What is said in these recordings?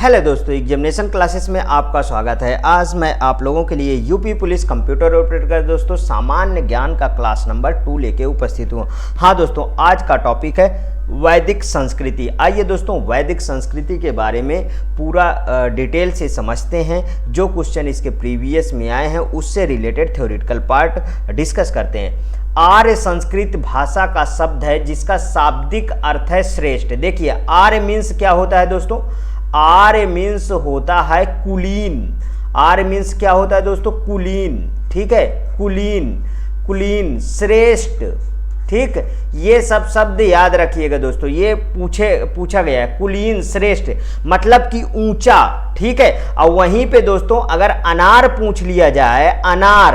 Hello दोस्तों, examination classes में आपका स्वागत है। आज मैं आप लोगों के लिए यूपी पुलिस कंप्यूटर ऑपरेटर दोस्तों सामान्य ज्ञान का क्लास नंबर 2 लेके उपस्थित हूँ। हाँ दोस्तों, आज का टॉपिक है वैदिक संस्कृति। आइए दोस्तों, वैदिक संस्कृति के बारे में पूरा डिटेल से समझते हैं। जो क्वेश्चन इसके प्रीवियस में आए हैं उससे रिलेटेड थ्योरेटिकल पार्ट डिस्कस करते हैं। आर्य संस्कृत भाषा का शब्द है जिसका शाब्दिक अर्थ है श्रेष्ठ। देखिए, आर्य मीन्स क्या होता है दोस्तों? आर्य मीन्स होता है कुलीन। आर्य मीन्स क्या होता है दोस्तों? कुलीन। ठीक है, कुलीन, कुलीन, श्रेष्ठ। ठीक, ये सब शब्द याद रखिएगा दोस्तों, ये पूछा गया है। कुलीन, श्रेष्ठ मतलब कि ऊंचा। ठीक है, और वहीं पे दोस्तों अगर अनार पूछ लिया जाए, अनार,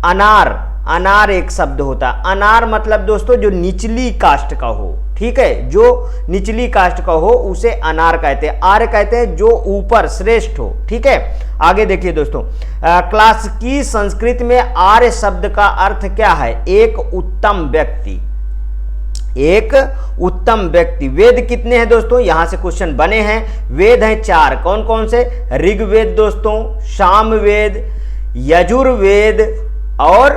अनार, अनार एक शब्द होता है। अनार मतलब दोस्तों जो निचली कास्ट का हो। ठीक है, जो निचली कास्ट का हो उसे अनार कहते हैं। आर्य कहते हैं जो ऊपर श्रेष्ठ हो। ठीक है, आगे देखिए दोस्तों, क्लास की संस्कृत में आर्य शब्द का अर्थ क्या है? एक उत्तम व्यक्ति, एक उत्तम व्यक्ति। वेद कितने हैं दोस्तों? यहां से क्वेश्चन बने हैं। वेद हैं 4। कौन कौन से? ऋग्वेद दोस्तों, सामवेद, यजुर्वेद और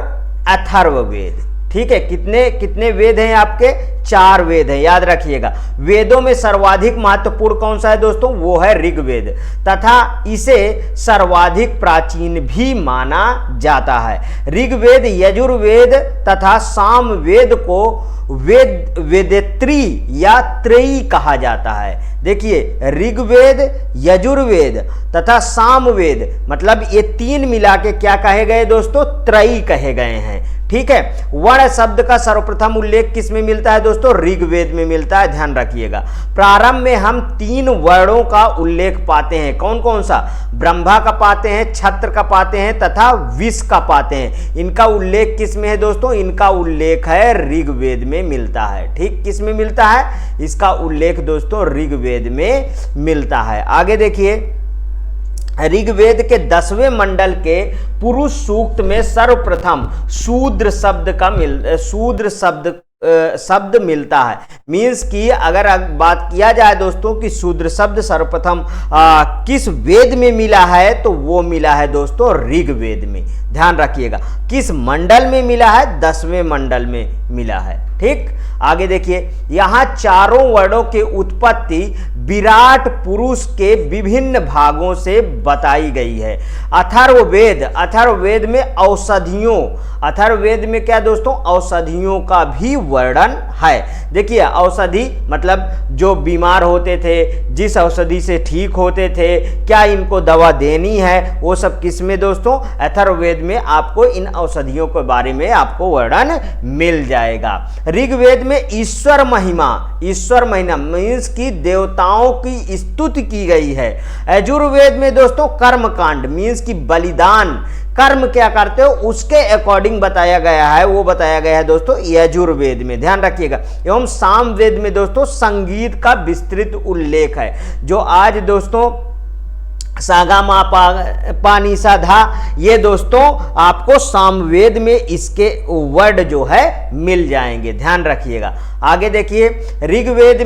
अथर्ववेद। ठीक है, कितने कितने वेद हैं आपके? 4 वेद हैं, याद रखिएगा। वेदों में सर्वाधिक महत्वपूर्ण कौन सा है दोस्तों? वो है ऋग्वेद, तथा इसे सर्वाधिक प्राचीन भी माना जाता है। ऋग्वेद, यजुर्वेद तथा सामवेद को वेदेत्री या त्रयी कहा जाता है। देखिए, ऋग्वेद, यजुर्वेद तथा सामवेद मतलब ये 3 मिला के क्या कहे गए दोस्तों? त्रयी कहे गए हैं। ठीक है, वर्ण शब्द का सर्वप्रथम उल्लेख किस में मिलता है दोस्तों? ऋग्वेद में मिलता है, ध्यान रखिएगा। प्रारंभ में हम 3 वर्णों का उल्लेख पाते हैं। कौन कौन सा? ब्रह्मा का पाते हैं, छत्र का पाते हैं तथा विष का पाते हैं। इनका उल्लेख किस में है दोस्तों? इनका उल्लेख है ऋग्वेद में मिलता है। ठीक, किस में मिलता है? इसका उल्लेख दोस्तों ऋग्वेद में मिलता है। आगे देखिए, ऋग्वेद के 10वें मंडल के पुरुष सूक्त में सर्वप्रथम शूद्र शब्द मिलता है। मीन्स कि अगर बात किया जाए दोस्तों कि शूद्र शब्द सर्वप्रथम किस वेद में मिला है, तो वो मिला है दोस्तों ऋग्वेद में। ध्यान रखिएगा, किस मंडल में मिला है? 10वें मंडल में मिला है। ठीक, आगे देखिए, यहां चारों वर्णों की उत्पत्ति विराट पुरुष के विभिन्न भागों से बताई गई है। अथर्ववेद, अथर्ववेद में औषधियों, अथर्ववेद में क्या दोस्तों? औषधियों का भी वर्णन है। देखिए, औषधि मतलब जो बीमार होते थे, जिस औषधि से ठीक होते थे, क्या इनको दवा देनी है, वो सब किस में दोस्तों? अथर्ववेद में आपको इन औषधियों के बारे में आपको वर्णन मिल जाएगा। ऋग्वेद में ईश्वर महिमा, ईश्वर महिमा मीन्स की देवताओं की स्तुति की गई है। यजुर्वेद में दोस्तों कर्मकांड मीन्स की बलिदान, कर्म क्या करते हो उसके अकॉर्डिंग बताया गया है, वो बताया गया है दोस्तों यजुर्वेद में। ध्यान रखिएगा। एवं सामवेद में दोस्तों संगीत का विस्तृत उल्लेख है। जो आज दोस्तों सागा मा पा नी सा धा, ये दोस्तों आपको सामवेद में इसके वर्ड जो है मिल जाएंगे। ध्यान रखिएगा। आगे देखिए, ऋग्वेद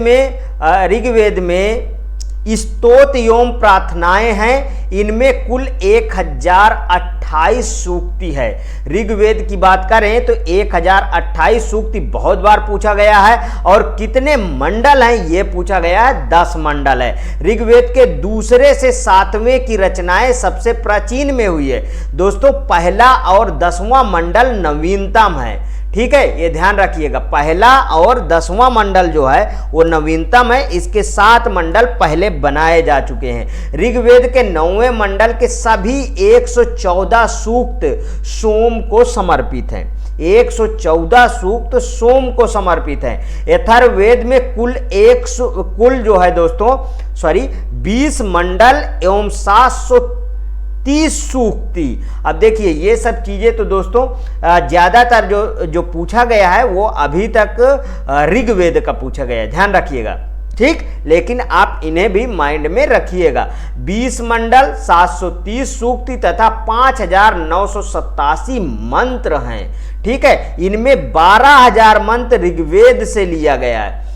में स्तोत्र एवं प्रार्थनाएं हैं। इनमें कुल 1028 सूक्ति है। ऋग्वेद की बात करें तो 1028 सूक्ति बहुत बार पूछा गया है। और कितने मंडल हैं ये पूछा गया है? 10 मंडल है। ऋग्वेद के दूसरे से 7वें की रचनाएं सबसे प्राचीन में हुई है दोस्तों। पहला और 10वां मंडल नवीनतम है। ठीक है, ये ध्यान रखिएगा। पहला और 10वां मंडल जो है वो नवीनतम है। इसके 7 मंडल पहले बनाए जा चुके हैं। ऋग्वेद के 9वें मंडल के सभी 114 सूक्त सोम को समर्पित हैं। 114 सूक्त सोम को समर्पित हैं। अथर्ववेद में कुल जो है दोस्तों 20 मंडल एवं 730 सूक्ति। अब देखिए, ये सब चीजें तो दोस्तों ज्यादातर जो पूछा गया है वो अभी तक ऋग्वेद का पूछा गया है। ध्यान रखिएगा। ठीक, लेकिन आप इन्हें भी माइंड में रखिएगा। 20 मंडल, 730 सूक्ति तथा 5987 मंत्र हैं। ठीक है, इनमें 12000 मंत्र ऋग्वेद से लिया गया है।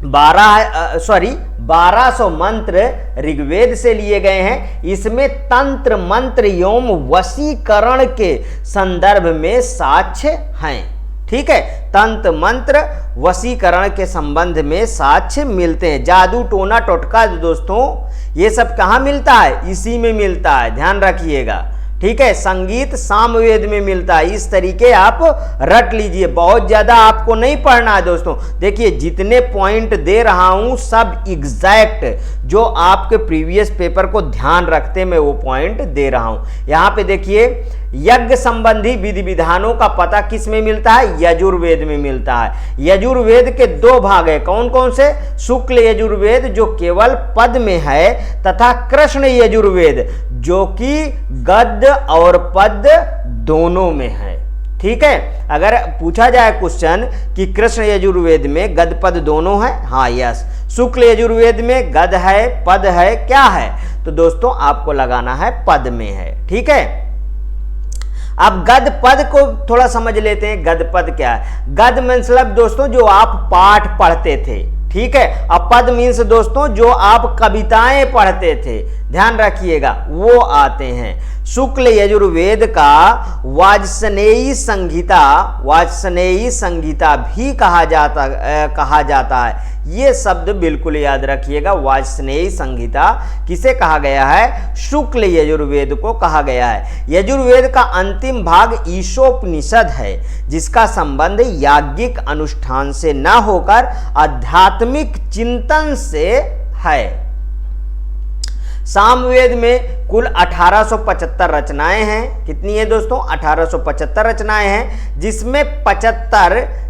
1200 मंत्र ऋग्वेद से लिए गए हैं। इसमें तंत्र मंत्र एवं वशीकरण के संदर्भ में साक्ष्य हैं। ठीक है, तंत्र मंत्र वशीकरण के संबंध में साक्ष्य मिलते हैं। जादू टोना टोटका दोस्तों ये सब कहाँ मिलता है? इसी में मिलता है, ध्यान रखिएगा। ठीक है, संगीत सामवेद में मिलता है। इस तरीके आप रट लीजिए, बहुत ज्यादा आपको नहीं पढ़ना है दोस्तों। देखिए जितने पॉइंट दे रहा हूं सब एग्जैक्ट जो आपके प्रीवियस पेपर को ध्यान रखते मैं वो पॉइंट दे रहा हूं। यहां पे देखिए यज्ञ संबंधी विधि विधानों का पता किस में मिलता है? यजुर्वेद में मिलता है। यजुर्वेद के दो भाग है, कौन कौन से? शुक्ल यजुर्वेद जो केवल पद में है, तथा कृष्ण यजुर्वेद जो कि गद्य और पद दोनों में है। ठीक है, अगर पूछा जाए क्वेश्चन कि कृष्ण यजुर्वेद में गद्य पद दोनों है, हाँ यस। शुक्ल यजुर्वेद में गद्य है पद है, क्या है? तो दोस्तों आपको लगाना है पद में है। ठीक है, अब गद्य पद को थोड़ा समझ लेते हैं। गद्य पद क्या है? गद्य मतलब दोस्तों जो आप पाठ पढ़ते थे। ठीक है, अब पद मीन्स दोस्तों जो आप कविताएं पढ़ते थे, ध्यान रखिएगा, वो आते हैं। शुक्ल यजुर्वेद का वाजसनेयी संहिता भी कहा जाता है। ये शब्द बिल्कुल याद रखिएगा। वाजसनेयी संहिता किसे कहा गया है? शुक्ल यजुर्वेद को कहा गया है। यजुर्वेद का अंतिम भाग ईशोपनिषद है, जिसका संबंध याज्ञिक अनुष्ठान से न होकर आध्यात्मिक चिंतन से है। सामवेद में कुल 1875 रचनाएं हैं। कितनी है दोस्तों? 1875 रचनाएं हैं,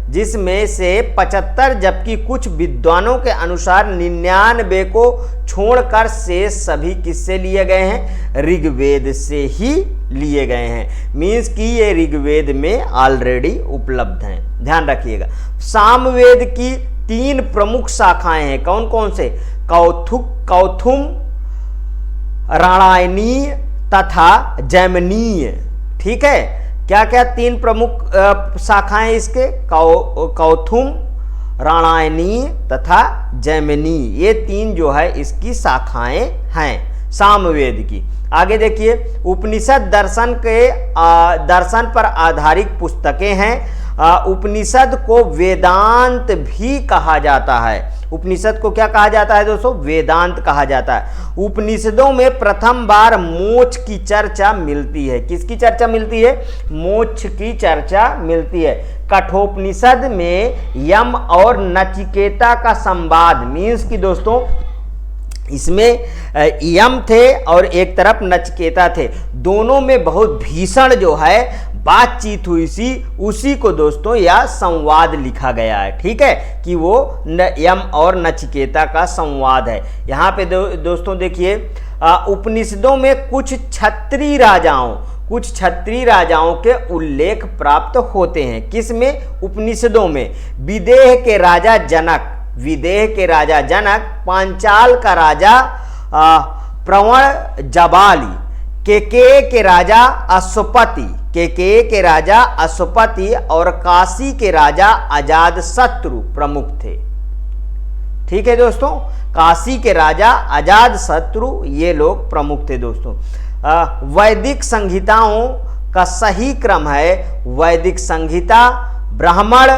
जिसमें से 75 जबकि कुछ विद्वानों के अनुसार 99 को छोड़कर शेष सभी किससे लिए गए हैं? ऋग्वेद से ही लिए गए हैं। मीन्स कि ये ऋग्वेद में ऑलरेडी उपलब्ध हैं, ध्यान रखिएगा। सामवेद की 3 प्रमुख शाखाएं हैं, कौन कौन से? कौथुम, राणायनीय तथा जैमिनीय। ठीक है, क्या क्या 3 प्रमुख शाखाएं इसके? कौथुम, राणायनीय तथा जैमिनीय, ये 3 जो है इसकी शाखाएं हैं सामवेद की। आगे देखिए, उपनिषद दर्शन पर आधारित पुस्तकें हैं। उपनिषद को वेदांत भी कहा जाता है। उपनिषद को क्या कहा जाता है दोस्तों? वेदांत कहा जाता है। उपनिषदों में प्रथम बार मोक्ष की चर्चा मिलती है। किसकी चर्चा मिलती है? मोक्ष की चर्चा मिलती है। कठोपनिषद में यम और नचिकेता का संवाद, मीन्स की दोस्तों इसमें यम थे और एक तरफ नचिकेता थे, दोनों में बहुत भीषण जो है बातचीत हुई सी, उसी को दोस्तों यह संवाद लिखा गया है। ठीक है, कि वो यम और नचिकेता का संवाद है। यहाँ पे दोस्तों देखिए, उपनिषदों में कुछ क्षत्रिय राजाओं के उल्लेख प्राप्त होते हैं। किसमें? उपनिषदों में। विदेह के राजा जनक, पांचाल का राजा प्रवण जबाली, केके के राजा अश्वपति और काशी के राजा अजातशत्रु प्रमुख थे। ठीक है दोस्तों, काशी के राजा अजातशत्रु ये लोग प्रमुख थे दोस्तों। वैदिक संहिताओं का सही क्रम है वैदिक संहिता, ब्राह्मण,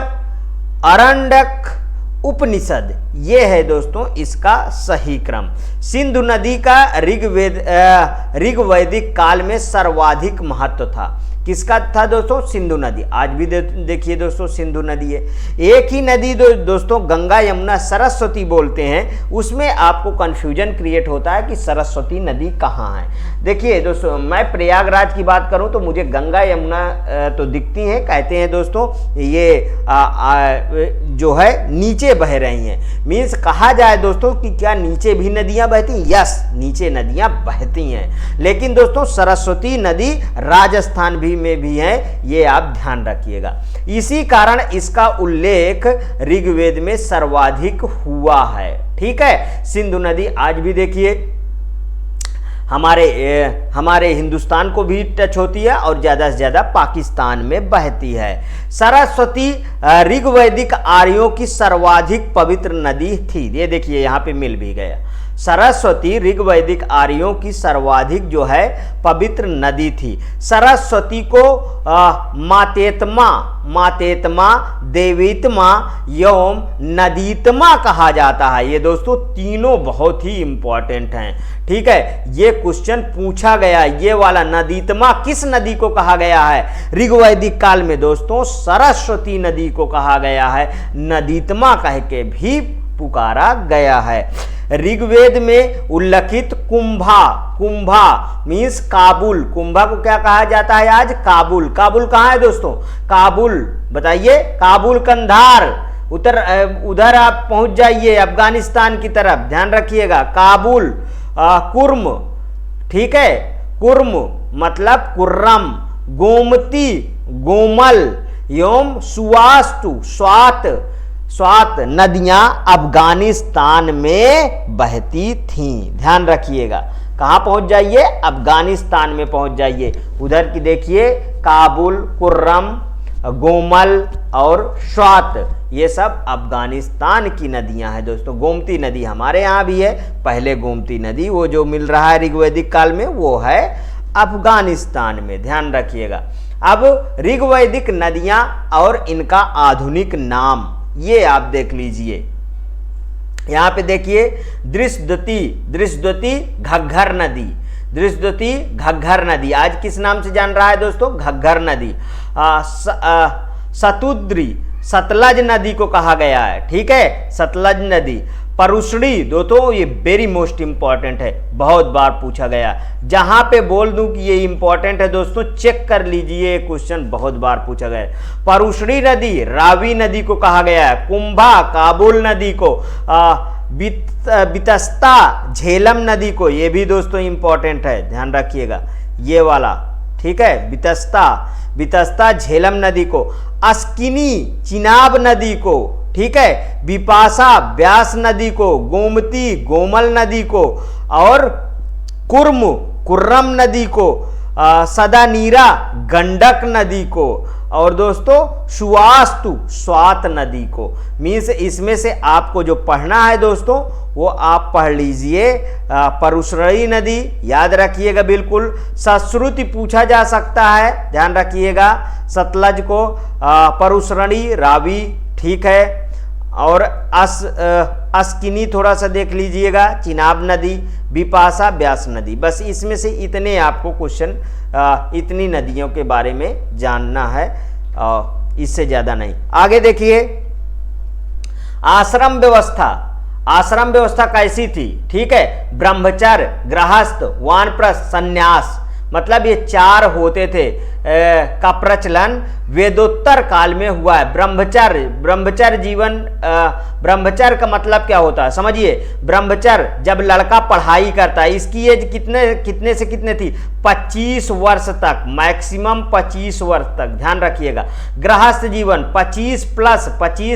आरण्यक, उपनिषद, ये है दोस्तों इसका सही क्रम। सिंधु नदी का ऋग्वैदिक काल में सर्वाधिक महत्व था। किसका था दोस्तों? सिंधु नदी। आज भी देखिए दोस्तों सिंधु नदी है। एक ही नदी दोस्तों गंगा यमुना सरस्वती बोलते हैं, उसमें आपको कंफ्यूजन क्रिएट होता है कि सरस्वती नदी कहाँ है। देखिए दोस्तों, मैं प्रयागराज की बात करूं तो मुझे गंगा यमुना तो दिखती हैं, कहते हैं दोस्तों ये जो है नीचे बह रही हैं। मीन्स कहा जाए दोस्तों कि क्या नीचे भी नदियां बहती हैं? यस, नीचे नदियां बहती हैं, लेकिन दोस्तों सरस्वती नदी राजस्थान में भी है, ये आप ध्यान रखिएगा। इसी कारण इसका उल्लेख ऋग्वेद में सर्वाधिक हुआ है। ठीक है, सिंधु नदी आज भी देखिए हमारे हिंदुस्तान को भी टच होती है और ज़्यादा से ज़्यादा पाकिस्तान में बहती है। सरस्वती ऋग्वैदिक आर्यों की सर्वाधिक पवित्र नदी थी। ये देखिए यहाँ पे मिल भी गया। सरस्वती ऋग्वैदिक आर्यों की सर्वाधिक जो है पवित्र नदी थी। सरस्वती को मातेत्मा, देवीत्मा एवं नदीत्मा कहा जाता है। ये दोस्तों तीनों बहुत ही इंपॉर्टेंट हैं। ठीक है, ये क्वेश्चन पूछा गया, ये वाला नदीत्मा किस नदी को कहा गया है? ऋग्वैदिक काल में दोस्तों सरस्वती नदी को कहा गया है, नदीत्मा कह के भी पुकारा गया है। ऋग्वेद में उल्लिखित कुंभा मीन्स काबुल। कुंभा को क्या कहा जाता है आज? काबुल। काबुल कहाँ है दोस्तों? काबुल बताइए। काबुल कंधार उधर आप पहुंच जाइए अफगानिस्तान की तरफ, ध्यान रखिएगा। काबुल कुर्म, ठीक है, कुर्म मतलब कुर्रम, गोमती गोमल एवं सुवास्तु स्वात नदियां अफगानिस्तान में बहती थीं। ध्यान रखिएगा, कहां पहुंच जाइए? अफगानिस्तान में पहुंच जाइए। उधर की देखिए काबुल, कुर्रम, गोमल और स्वात, ये सब अफगानिस्तान की नदियां हैं दोस्तों। गोमती नदी हमारे यहाँ भी है। पहले गोमती नदी वो जो मिल रहा है ऋग्वैदिक काल में वो है अफगानिस्तान में, ध्यान रखिएगा। अब ऋग्वैदिक नदियां और इनका आधुनिक नाम ये आप देख लीजिए। यहां पे देखिए दृष्टद्वती घग्घर नदी आज किस नाम से जान रहा है दोस्तों? घग्घर नदी। सतुद्री सतलज नदी को कहा गया है, ठीक है, सतलज नदी। परुष्णी दोस्तों ये वेरी मोस्ट इंपॉर्टेंट है, बहुत बार पूछा गया। जहां पे बोल दूं कि ये इंपॉर्टेंट है दोस्तों, चेक कर लीजिए, क्वेश्चन बहुत बार पूछा गया है। परुष्णी नदी रावी नदी को कहा गया है। कुंभा काबुल नदी को, बितस्ता झेलम नदी को, ये भी दोस्तों इंपॉर्टेंट है, ध्यान रखिएगा ये वाला, ठीक है। बितस्ता झेलम नदी को, अस्किनी चिनाब नदी को, ठीक है, बिपाशा ब्यास नदी को, गोमती गोमल नदी को और कुर्रम नदी को, सदानीरा गंडक नदी को और दोस्तों सुवास्तु स्वात नदी को। मीन्स इसमें से आपको जो पढ़ना है दोस्तों वो आप पढ़ लीजिए। परुष्णी नदी याद रखिएगा बिल्कुल। सश्रुति पूछा जा सकता है, ध्यान रखिएगा। सतलज को परुष्णी रावी, ठीक है। और अस्किनी थोड़ा सा देख लीजिएगा, चिनाब नदी, बिपाशा ब्यास नदी। बस इसमें से इतने आपको क्वेश्चन इतनी नदियों के बारे में जानना है, इससे ज़्यादा नहीं। आगे देखिए आश्रम व्यवस्था कैसी थी? ठीक है, ब्रह्मचर्य, गृहस्थ, वानप्रस्थ, संन्यास, मतलब ये चार होते थे का प्रचलन वेदोत्तर काल में हुआ है। ब्रह्मचर्य जीवन, ब्रह्मचर्य का मतलब क्या होता है समझिए। ब्रह्मचर्य जब लड़का पढ़ाई करता है, इसकी एज कितने से कितने थी? 25 वर्ष तक, मैक्सिमम 25 वर्ष तक, ध्यान रखिएगा। गृहस्थ जीवन 25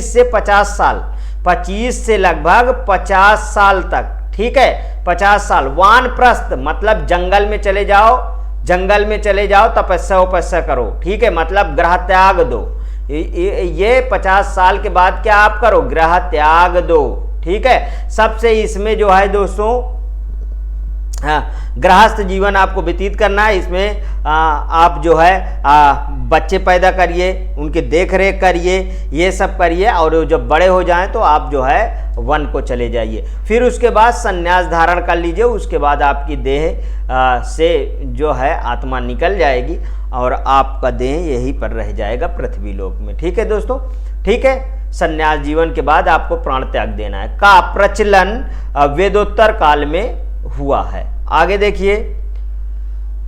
से 50 साल, 25 से लगभग 50 साल तक, ठीक है, 50 साल। वानप्रस्थ मतलब जंगल में चले जाओ तपस्या करो, ठीक है, मतलब ग्रह त्याग दो। ये 50 साल के बाद क्या आप करो? ग्रह त्याग दो, ठीक है। सबसे इसमें जो है दोस्तों गृहस्थ जीवन आपको व्यतीत करना है। इसमें आप जो है बच्चे पैदा करिए, उनकी देख रेख करिए, ये सब करिए, और जब बड़े हो जाएं तो आप जो है वन को चले जाइए। फिर उसके बाद संन्यास धारण कर लीजिए। उसके बाद आपकी देह से जो है आत्मा निकल जाएगी और आपका देह यहीं पर रह जाएगा पृथ्वी लोक में, ठीक है दोस्तों, ठीक है। संन्यास जीवन के बाद आपको प्राण त्याग देना है का प्रचलन वेदोत्तर काल में हुआ है। आगे देखिए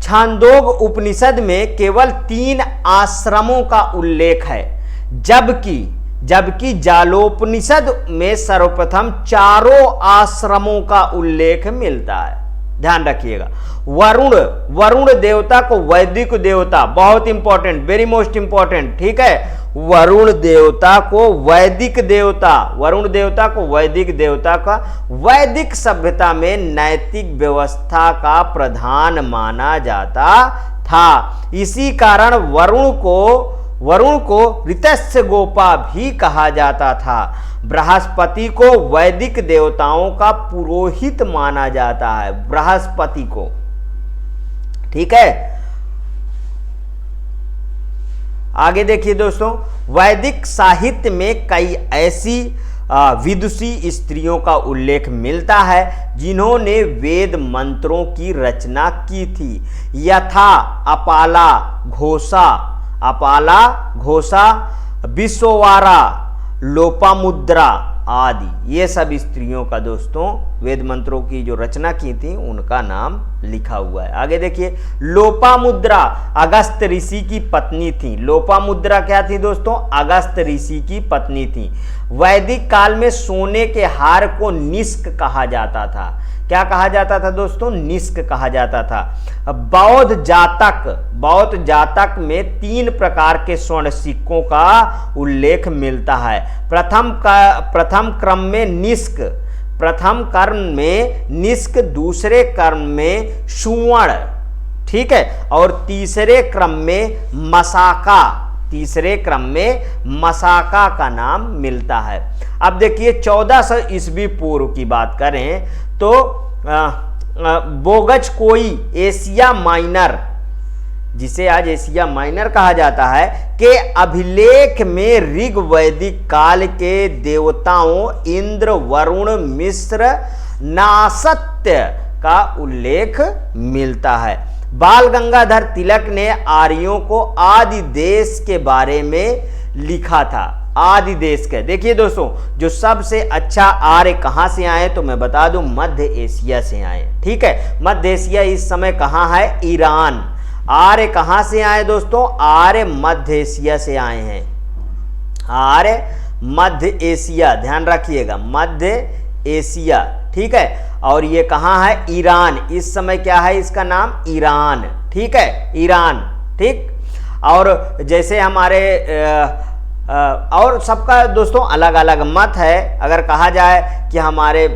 छांदोग उपनिषद में केवल 3 आश्रमों का उल्लेख है, जबकि जालोपनिषद में सर्वप्रथम 4 आश्रमों का उल्लेख मिलता है। ध्यान रखिएगा। वरुण देवता को वैदिक देवता, बहुत इंपॉर्टेंट, वेरी मोस्ट इंपॉर्टेंट, ठीक है। वरुण देवता को वैदिक देवता, वरुण देवता को वैदिक देवता का वैदिक सभ्यता में नैतिक व्यवस्था का प्रधान माना जाता था। इसी कारण वरुण को ऋतस्य गोपा भी कहा जाता था। बृहस्पति को वैदिक देवताओं का पुरोहित माना जाता है, बृहस्पति को। ठीक है, आगे देखिए दोस्तों, वैदिक साहित्य में कई ऐसी विदुषी स्त्रियों का उल्लेख मिलता है जिन्होंने वेद मंत्रों की रचना की थी, यथा अपाला घोषा, विश्ववारा, लोपामुद्रा आदि। ये सब स्त्रियों का दोस्तों वेद मंत्रों की जो रचना की थी उनका नाम लिखा हुआ है। आगे देखिए, लोपामुद्रा अगस्त ऋषि की पत्नी थी। लोपामुद्रा क्या थी दोस्तों? अगस्त ऋषि की पत्नी थी। वैदिक काल में सोने के हार को निष्क कहा जाता था। क्या कहा जाता था दोस्तों? निष्क कहा जाता था। बौद्ध जातक में 3 प्रकार के स्वर्ण सिक्कों का उल्लेख मिलता है। प्रथम क्रम में निष्क, दूसरे क्रम में सुवर्ण, ठीक है, और तीसरे क्रम में मसाका का नाम मिलता है। अब देखिए 1400 ईस्वी पूर्व की बात करें तो बोगज कोई एशिया माइनर, जिसे आज एशिया माइनर कहा जाता है, के अभिलेख में ऋग वैदिक काल के देवताओं इंद्र, वरुण, मिश्र, नासत्य का उल्लेख मिलता है। बाल गंगाधर तिलक ने आर्यों को आदि देश के बारे में लिखा था। आदि देश के, देखिए दोस्तों, जो सबसे अच्छा आर्य कहां से आए तो मैं बता दूं, मध्य एशिया से आए। ठीक है, मध्य एशिया इस समय कहां है? ईरान। आर्य कहां से आए दोस्तों? आर्य मध्य एशिया से आए हैं। आर्य मध्य एशिया, ध्यान रखिएगा, मध्य एशिया। ठीक है, और ये कहां है? ईरान। इस समय क्या है इसका नाम? ईरान। ठीक है, ईरान। ठीक, और जैसे हमारे और सबका दोस्तों अलग अलग मत है। अगर कहा जाए कि हमारे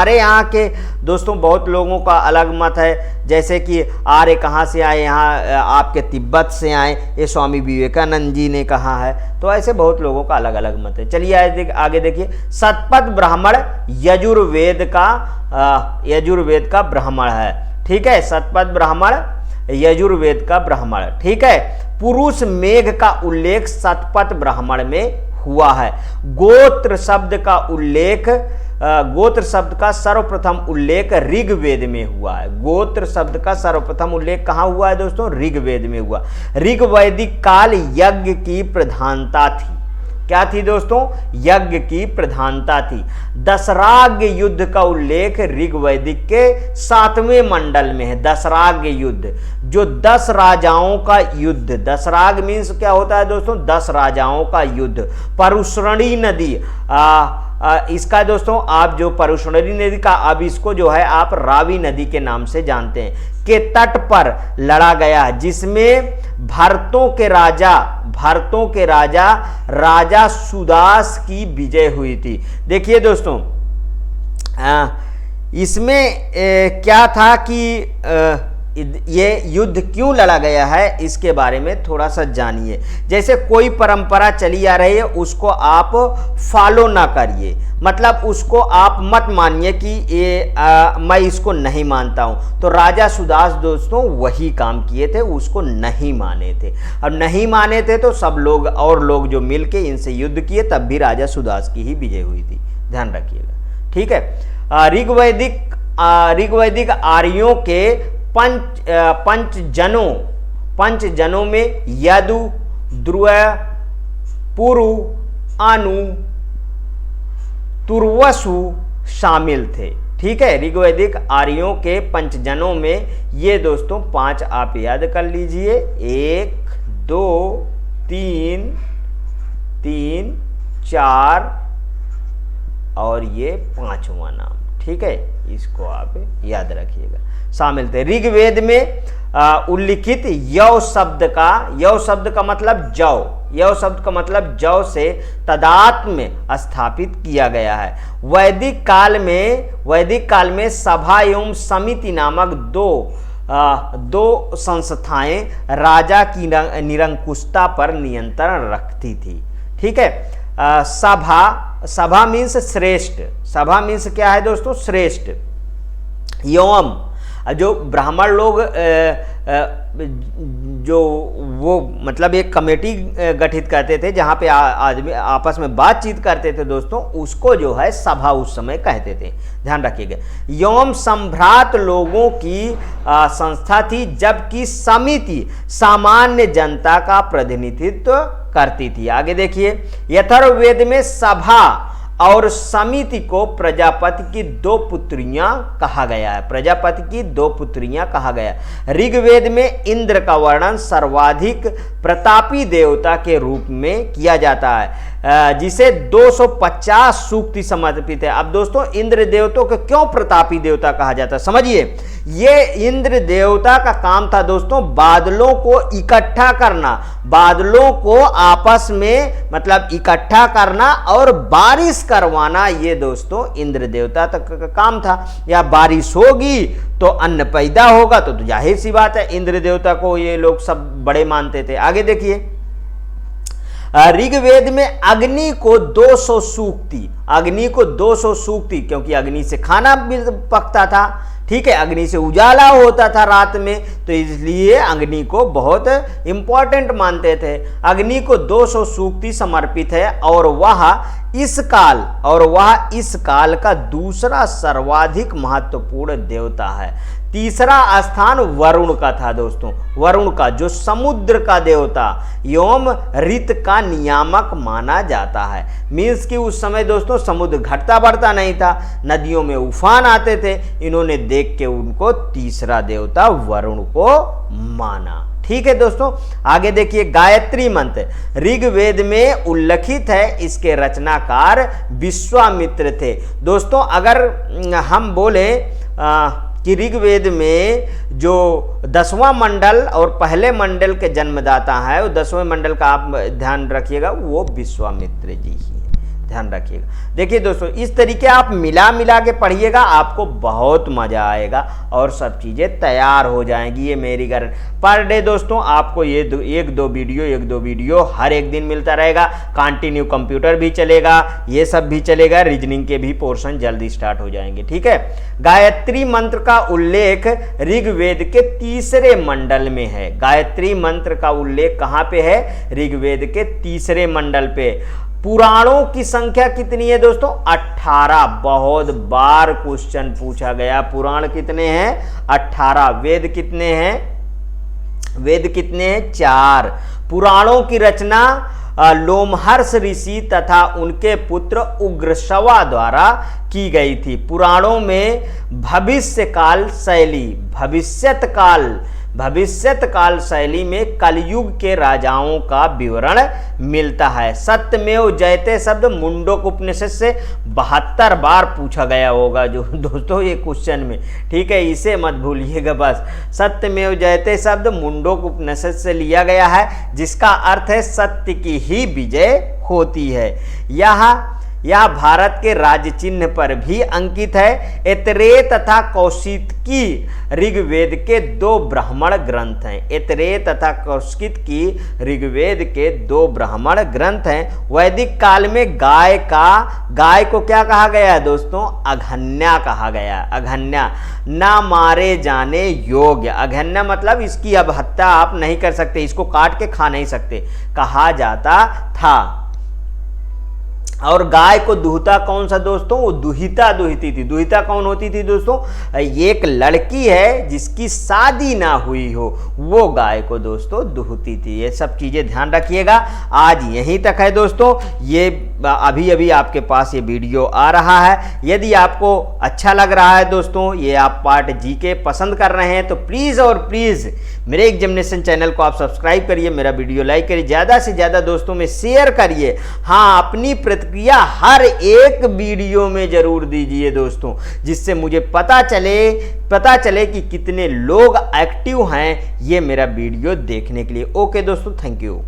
यहाँ के दोस्तों बहुत लोगों का अलग मत है, जैसे कि आर्य कहाँ से आए? यहाँ आपके तिब्बत से आए, ये स्वामी विवेकानंद जी ने कहा है। तो ऐसे बहुत लोगों का अलग अलग मत है। चलिए आगे देखिए, शतपथ ब्राह्मण यजुर्वेद का ब्राह्मण है। ठीक है, शतपथ ब्राह्मण यजुर्वेद का ब्राह्मण। ठीक है, पुरुष मेघ का उल्लेख शतपथ ब्राह्मण में हुआ है। गोत्र शब्द का सर्वप्रथम उल्लेख ऋग्वेद में हुआ है। गोत्र शब्द का सर्वप्रथम उल्लेख कहाँ हुआ है दोस्तों? ऋग्वेद में हुआ। ऋग्वैदिक काल यज्ञ की प्रधानता थी। क्या थी दोस्तों? यज्ञ की प्रधानता थी। दशराग युद्ध का उल्लेख ऋग्वैदिक के 7वें मंडल में है। दशराग युद्ध, जो 10 राजाओं का युद्ध, दशराग मीन्स क्या होता है दोस्तों? 10 राजाओं का युद्ध। परुष्णी नदी, इसका दोस्तों आप जो परुष्णी नदी का, अब इसको जो है आप रावी नदी के नाम से जानते हैं, के तट पर लड़ा गया, जिसमें भरतों के राजा सुदास की विजय हुई थी। देखिए दोस्तों, इसमें क्या था कि ये युद्ध क्यों लड़ा गया है, इसके बारे में थोड़ा सा जानिए। जैसे कोई परंपरा चली आ रही है, उसको आप फॉलो ना करिए, मतलब उसको आप मत मानिए कि ये मैं इसको नहीं मानता हूं। तो राजा सुदास दोस्तों वही काम किए थे, उसको नहीं माने थे। अब नहीं माने थे तो सब लोग और लोग जो मिलके इनसे युद्ध किए, तब भी राजा सुदास की ही विजय हुई थी। ध्यान रखिएगा। ठीक है, ऋग्वैदिक आर्यों के पंच जनों में यदु, ध्रुव, पुरु, अनु, तुर्वसु शामिल थे। ठीक है, ऋग्वैदिक आर्यों के पंचजनों में ये दोस्तों 5 आप याद कर लीजिए, 1, 2, 3, 4 और ये 5वां नाम। ठीक है, इसको आप याद रखिएगा। शामिल थे। ऋग्वेद में उल्लिखित यव शब्द का मतलब जौ, यव शब्द का मतलब जौ से तदात्म में स्थापित किया गया है। वैदिक काल में सभा एवं समिति नामक दो संस्थाएं राजा की निरंकुशता पर नियंत्रण रखती थी। ठीक है, सभा मीन्स श्रेष्ठ, सभा मीन्स क्या है दोस्तों, श्रेष्ठ। एवं जो ब्राह्मण लोग जो वो मतलब एक कमेटी गठित करते थे जहाँ पे आदमी आपस में बातचीत करते थे दोस्तों, उसको जो है सभा उस समय कहते थे, ध्यान रखिएगा। यौम संभ्रात लोगों की संस्था थी, जबकि समिति सामान्य जनता का प्रतिनिधित्व करती थी। आगे देखिए, यथर्ववेद में सभा और समिति को प्रजापति की दो पुत्रियां कहा गया है, प्रजापति की दो पुत्रियां कहा गया। ऋग्वेद में इंद्र का वर्णन सर्वाधिक प्रतापी देवता के रूप में किया जाता है, जिसे 250 सूक्ति समर्पित है। अब दोस्तों इंद्र देवता को क्यों प्रतापी देवता कहा जाता है, समझिए। ये इंद्र देवता का काम था दोस्तों बादलों को इकट्ठा करना, बादलों को आपस में मतलब इकट्ठा करना और बारिश करवाना, ये दोस्तों इंद्र देवता तक का काम था। या बारिश होगी तो अन्न पैदा होगा, तो जाहिर सी बात है इंद्र देवता को ये लोग सब बड़े मानते थे। आगे देखिए, ऋग्वेद में अग्नि को 200 सूक्ति, अग्नि को 200 सूक्ति, क्योंकि अग्नि से खाना भी पकता था, ठीक है, अग्नि से उजाला होता था रात में, तो इसलिए अग्नि को बहुत इंपॉर्टेंट मानते थे। अग्नि को 200 सूक्ति समर्पित है और वह इस काल का दूसरा सर्वाधिक महत्वपूर्ण देवता है। तीसरा स्थान वरुण का था दोस्तों, वरुण का जो समुद्र का देवता एवं ऋत का नियामक माना जाता है। मीन्स कि उस समय दोस्तों समुद्र घटता बढ़ता नहीं था, नदियों में उफान आते थे, इन्होंने देख के उनको तीसरा देवता वरुण को माना। ठीक है दोस्तों, आगे देखिए, गायत्री मंत्र ऋग्वेद में उल्लिखित है, इसके रचनाकार विश्वामित्र थे। दोस्तों अगर हम बोले कि ऋग्वेद में जो 10वां मंडल और पहले मंडल के जन्मदाता है, वो 10वें मंडल का आप ध्यान रखिएगा, वो विश्वामित्र जी ही है, ध्यान रखिएगा। देखिए दोस्तों इस तरीके आप मिला के पढ़िएगा, आपको बहुत मजा आएगा और सब चीज़ें तैयार हो जाएंगी। ये मेरी गारंटी। पर डे दोस्तों आपको ये एक दो वीडियो हर एक दिन मिलता रहेगा। कंटिन्यू कंप्यूटर भी चलेगा, ये सब भी चलेगा, रीजनिंग के भी पोर्शन जल्दी स्टार्ट हो जाएंगे। ठीक है, गायत्री मंत्र का उल्लेख ऋग्वेद के 3रे मंडल में है। गायत्री मंत्र का उल्लेख कहाँ पे है, ऋग्वेद के 3रे मंडल पे। पुराणों की संख्या कितनी है दोस्तों, 18। बहुत बार क्वेश्चन पूछा गया, पुराण कितने हैं, 18। वेद कितने हैं, 4। पुराणों की रचना लोमहर्ष ऋषि तथा उनके पुत्र उग्रश्रवा द्वारा की गई थी। पुराणों में भविष्यत काल शैली में कलयुग के राजाओं का विवरण मिलता है। सत्यमेव जयते शब्द मुंडक उपनिषद से 72 बार पूछा गया होगा जो दोस्तों ये क्वेश्चन में, ठीक है, इसे मत भूलिएगा। बस सत्यमेव जयते शब्द मुंडक उपनिषद से लिया गया है, जिसका अर्थ है सत्य की ही विजय होती है। यह भारत के राज्य चिन्ह पर भी अंकित है। ऐतरेय तथा कौशिकी ऋग्वेद के 2 ब्राह्मण ग्रंथ हैं। ऐतरेय तथा कौशिकी ऋग्वेद के 2 ब्राह्मण ग्रंथ हैं। वैदिक काल में गाय को क्या कहा गया है दोस्तों, अघन्या कहा गया। अघन्या, ना मारे जाने योग्य। अघन्या मतलब इसकी अब हत्या आप नहीं कर सकते, इसको काट के खा नहीं सकते, कहा जाता था। और गाय को दुहता कौन सा दोस्तों, वो दुहिती थी। दुहिता कौन होती थी दोस्तों, एक लड़की है जिसकी शादी ना हुई हो, वो गाय को दोस्तों दुहती थी। ये सब चीजें ध्यान रखिएगा। आज यहीं तक है दोस्तों, ये अभी आपके पास ये वीडियो आ रहा है। यदि आपको अच्छा लग रहा है दोस्तों, ये आप पार्ट जी के पसंद कर रहे हैं, तो प्लीज़ और प्लीज़ मेरे एग्जामिनेशन चैनल को आप सब्सक्राइब करिए, मेरा वीडियो लाइक करिए, ज़्यादा से ज़्यादा दोस्तों में शेयर करिए। हाँ, अपनी प्रतिक्रिया हर एक वीडियो में जरूर दीजिए दोस्तों, जिससे मुझे पता चले कि कितने लोग एक्टिव हैं ये मेरा वीडियो देखने के लिए। ओके दोस्तों, थैंक यू।